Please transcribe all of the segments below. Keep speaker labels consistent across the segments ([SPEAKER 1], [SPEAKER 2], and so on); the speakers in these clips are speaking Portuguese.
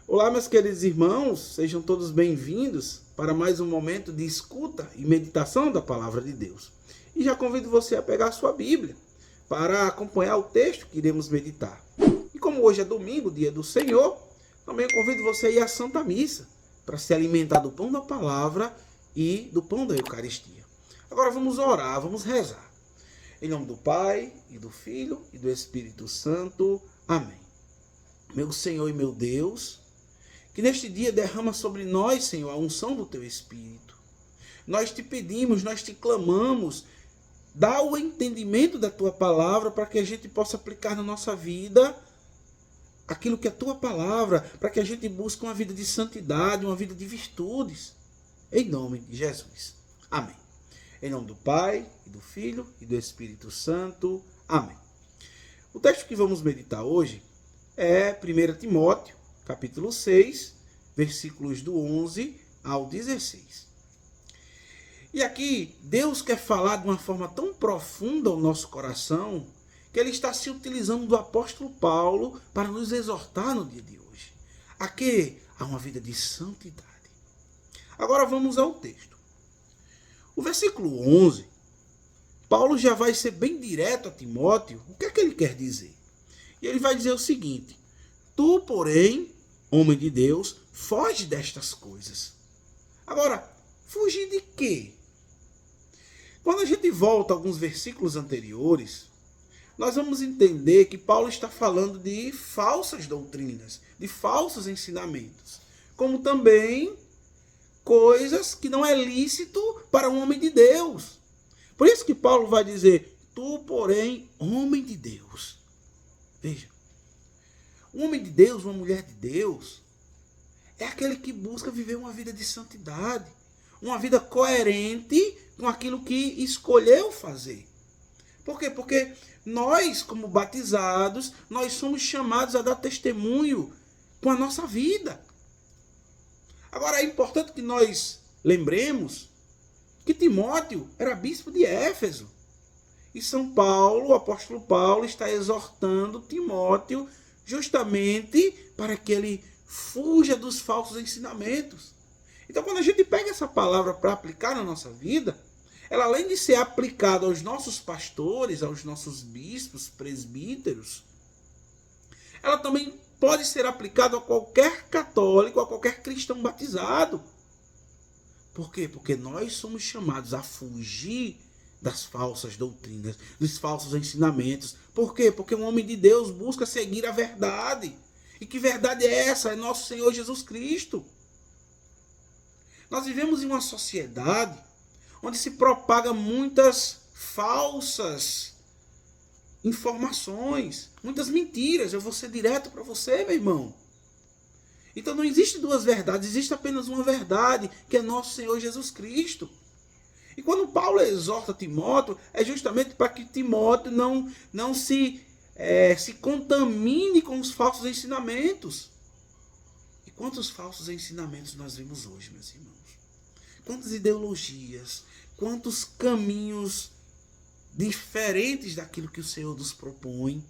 [SPEAKER 1] Olá, meus queridos irmãos, sejam todos bem-vindos para mais um momento de escuta e meditação da Palavra de Deus. E já convido você a pegar a sua Bíblia para acompanhar o texto que iremos meditar. E como hoje é domingo, dia do Senhor, também convido você a ir à Santa Missa para se alimentar do pão da Palavra e do pão da Eucaristia. Agora vamos orar, vamos rezar. Em nome do Pai, e do Filho, e do Espírito Santo. Amém. Meu Senhor e meu Deus, que neste dia derrama sobre nós, Senhor, a unção do Teu Espírito. Nós te pedimos, nós te clamamos, dá o entendimento da Tua Palavra para que a gente possa aplicar na nossa vida aquilo que é a Tua Palavra, para que a gente busque uma vida de santidade, uma vida de virtudes. Em nome de Jesus. Amém. Em nome do Pai, e do Filho, e do Espírito Santo. Amém. O texto que vamos meditar hoje é 1 Timóteo, capítulo 6, versículos do 11 ao 16. E aqui, Deus quer falar de uma forma tão profunda ao nosso coração, que Ele está se utilizando do apóstolo Paulo para nos exortar no dia de hoje. A quê? A uma vida de santidade. Agora vamos ao texto. O versículo 11, Paulo já vai ser bem direto a Timóteo. O que é que ele quer dizer? E ele vai dizer o seguinte: tu, porém, homem de Deus, foge destas coisas. Agora, fugir de quê? Quando a gente volta a alguns versículos anteriores, nós vamos entender que Paulo está falando de falsas doutrinas, de falsos ensinamentos, como também coisas que não é lícito para um homem de Deus. Por isso que Paulo vai dizer, tu, porém, homem de Deus. Veja, um homem de Deus, uma mulher de Deus, é aquele que busca viver uma vida de santidade, uma vida coerente com aquilo que escolheu fazer. Por quê? Porque nós, como batizados, nós somos chamados a dar testemunho com a nossa vida. Agora, é importante que nós lembremos que Timóteo era bispo de Éfeso. E São Paulo, o apóstolo Paulo, está exortando Timóteo justamente para que ele fuja dos falsos ensinamentos. Então, quando a gente pega essa palavra para aplicar na nossa vida, ela, além de ser aplicada aos nossos pastores, aos nossos bispos, presbíteros, ela também pode ser aplicada a qualquer católico, a qualquer cristão batizado. Por quê? Porque nós somos chamados a fugir das falsas doutrinas, dos falsos ensinamentos. Por quê? Porque um homem de Deus busca seguir a verdade. E que verdade é essa? É nosso Senhor Jesus Cristo. Nós vivemos em uma sociedade onde se propaga muitas falsas informações, muitas mentiras. Eu vou ser direto para você, meu irmão. Então não existe duas verdades, existe apenas uma verdade, que é nosso Senhor Jesus Cristo. E quando Paulo exorta Timóteo, é justamente para que Timóteo não se contamine com os falsos ensinamentos. E quantos falsos ensinamentos nós vemos hoje, meus irmãos? Quantas ideologias, quantos caminhos diferentes daquilo que o Senhor nos propõe.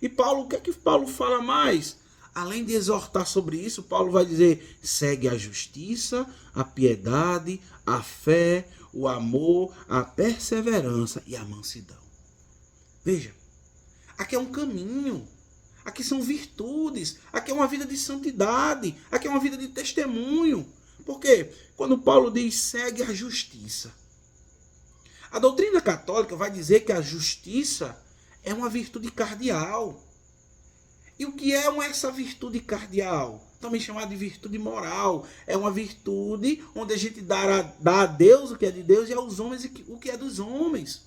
[SPEAKER 1] E Paulo, o que é que Paulo fala mais? Além de exortar sobre isso, Paulo vai dizer, segue a justiça, a piedade, a fé, o amor, a perseverança e a mansidão. Veja, aqui é um caminho, aqui são virtudes, aqui é uma vida de santidade, aqui é uma vida de testemunho. Por quê? Quando Paulo diz, segue a justiça. A doutrina católica vai dizer que a justiça é uma virtude cardeal. E o que é essa virtude cardeal? Também chamada de virtude moral. É uma virtude onde a gente dá a Deus o que é de Deus e aos homens o que é dos homens.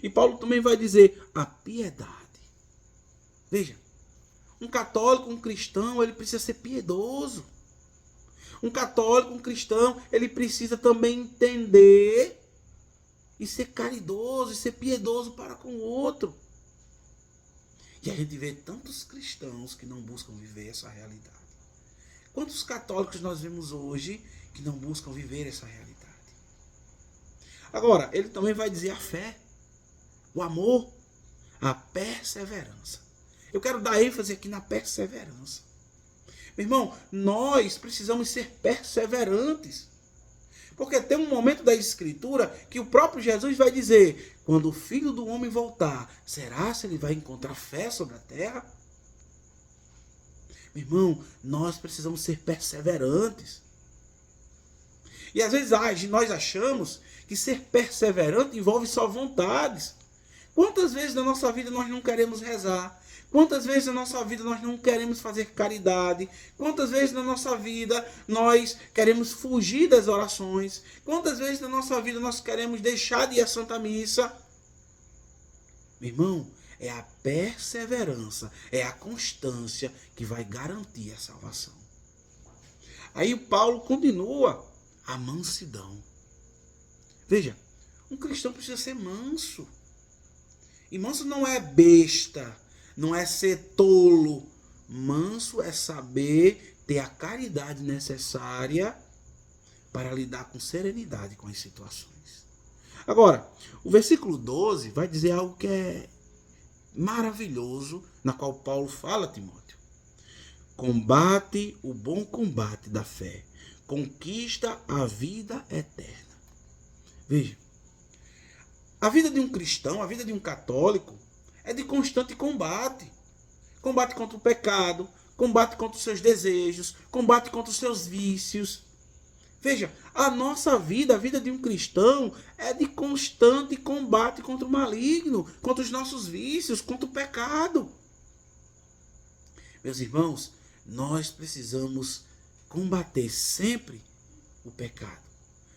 [SPEAKER 1] E Paulo também vai dizer a piedade. Veja, um católico, um cristão, ele precisa ser piedoso. Um católico, um cristão, ele precisa também entender e ser caridoso, e ser piedoso para com o outro. E a gente vê tantos cristãos que não buscam viver essa realidade. Quantos católicos nós vemos hoje que não buscam viver essa realidade? Agora, ele também vai dizer a fé, o amor, a perseverança. Eu quero dar ênfase aqui na perseverança. Meu irmão, nós precisamos ser perseverantes. Porque tem um momento da Escritura que o próprio Jesus vai dizer: quando o Filho do Homem voltar, será se ele vai encontrar fé sobre a terra? Meu irmão, nós precisamos ser perseverantes. E às vezes nós achamos que ser perseverante envolve só vontades. Quantas vezes na nossa vida nós não queremos rezar? Quantas vezes na nossa vida nós não queremos fazer caridade? Quantas vezes na nossa vida nós queremos fugir das orações? Quantas vezes na nossa vida nós queremos deixar de ir à Santa Missa? Meu irmão, é a perseverança, é a constância que vai garantir a salvação. Aí Paulo continua: a mansidão. Veja, um cristão precisa ser manso. E manso não é besta, não é ser tolo. Manso é saber ter a caridade necessária para lidar com serenidade com as situações. Agora, o versículo 12 vai dizer algo que é maravilhoso, na qual Paulo fala a Timóteo: combate o bom combate da fé, conquista a vida eterna. Veja, a vida de um cristão, a vida de um católico é de constante combate. Combate contra o pecado, combate contra os seus desejos, combate contra os seus vícios. Veja, a nossa vida, a vida de um cristão, é de constante combate contra o maligno, contra os nossos vícios, contra o pecado. Meus irmãos, nós precisamos combater sempre o pecado.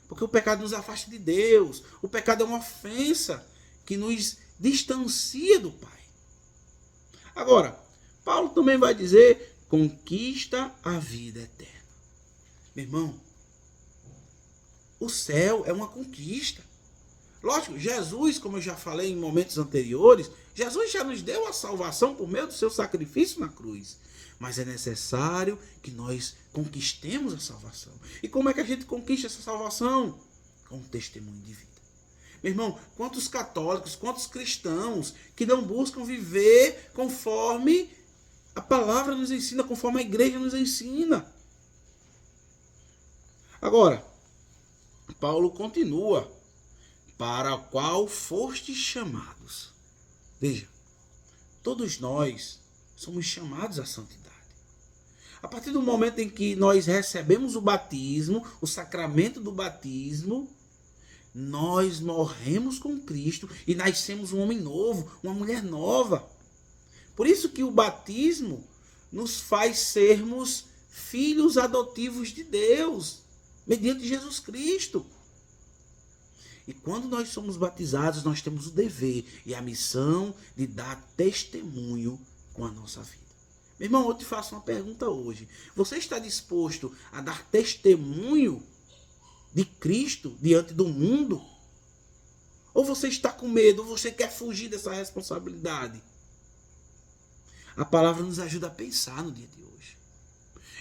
[SPEAKER 1] Porque o pecado nos afasta de Deus. O pecado é uma ofensa que nos distancia do Pai. Agora, Paulo também vai dizer: conquista a vida eterna. Meu irmão, o céu é uma conquista. Lógico, Jesus, como eu já falei em momentos anteriores, Jesus já nos deu a salvação por meio do seu sacrifício na cruz. Mas é necessário que nós conquistemos a salvação. E como é que a gente conquista essa salvação? Com um testemunho de vida. Meu irmão, quantos católicos, quantos cristãos que não buscam viver conforme a palavra nos ensina, conforme a igreja nos ensina. Agora, Paulo continua: para o qual fostes chamados. Veja, todos nós somos chamados à santidade. A partir do momento em que nós recebemos o batismo, o sacramento do batismo, nós morremos com Cristo e nascemos um homem novo, uma mulher nova. Por isso que o batismo nos faz sermos filhos adotivos de Deus, mediante Jesus Cristo. E quando nós somos batizados, nós temos o dever e a missão de dar testemunho com a nossa vida. Meu irmão, eu te faço uma pergunta hoje. Você está disposto a dar testemunho de Cristo diante do mundo? Ou você está com medo, ou você quer fugir dessa responsabilidade? A palavra nos ajuda a pensar no dia de hoje.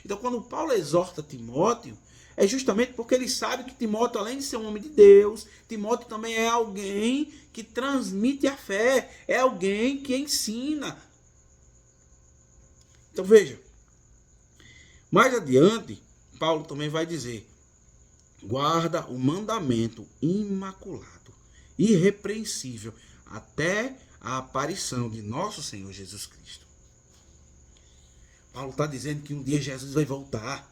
[SPEAKER 1] Então, quando Paulo exorta Timóteo, é justamente porque ele sabe que Timóteo, além de ser um homem de Deus, Timóteo também é alguém que transmite a fé, é alguém que ensina. Então veja, mais adiante, Paulo também vai dizer: guarda o mandamento imaculado, irrepreensível, até a aparição de nosso Senhor Jesus Cristo. Paulo está dizendo que um dia Jesus vai voltar.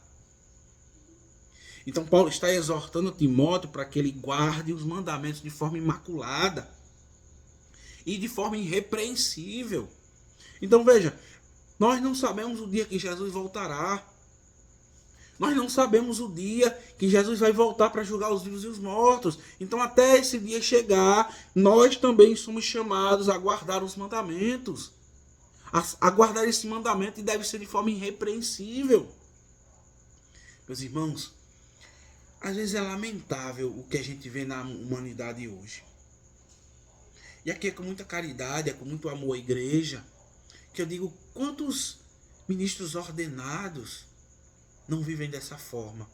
[SPEAKER 1] Então Paulo está exortando Timóteo para que ele guarde os mandamentos de forma imaculada e de forma irrepreensível. Então veja, nós não sabemos o dia que Jesus voltará. Nós não sabemos o dia que Jesus vai voltar para julgar os vivos e os mortos. Então até esse dia chegar, nós também somos chamados a guardar os mandamentos. A guardar esse mandamento, e deve ser de forma irrepreensível. Meus irmãos, às vezes é lamentável o que a gente vê na humanidade hoje. E aqui é com muita caridade, é com muito amor à igreja, que eu digo: quantos ministros ordenados não vivem dessa forma?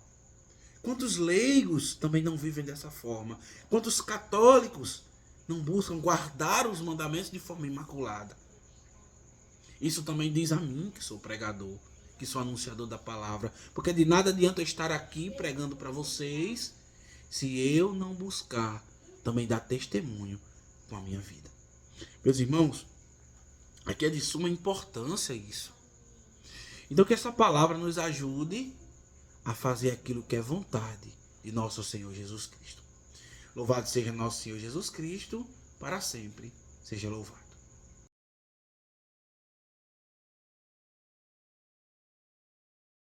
[SPEAKER 1] Quantos leigos também não vivem dessa forma? Quantos católicos não buscam guardar os mandamentos de forma imaculada? Isso também diz a mim, que sou pregador, que sou anunciador da palavra. Porque de nada adianta eu estar aqui pregando para vocês se eu não buscar também dar testemunho com a minha vida. Meus irmãos, aqui é de suma importância isso. Então que essa palavra nos ajude a fazer aquilo que é vontade de nosso Senhor Jesus Cristo. Louvado seja nosso Senhor Jesus Cristo, para sempre seja louvado.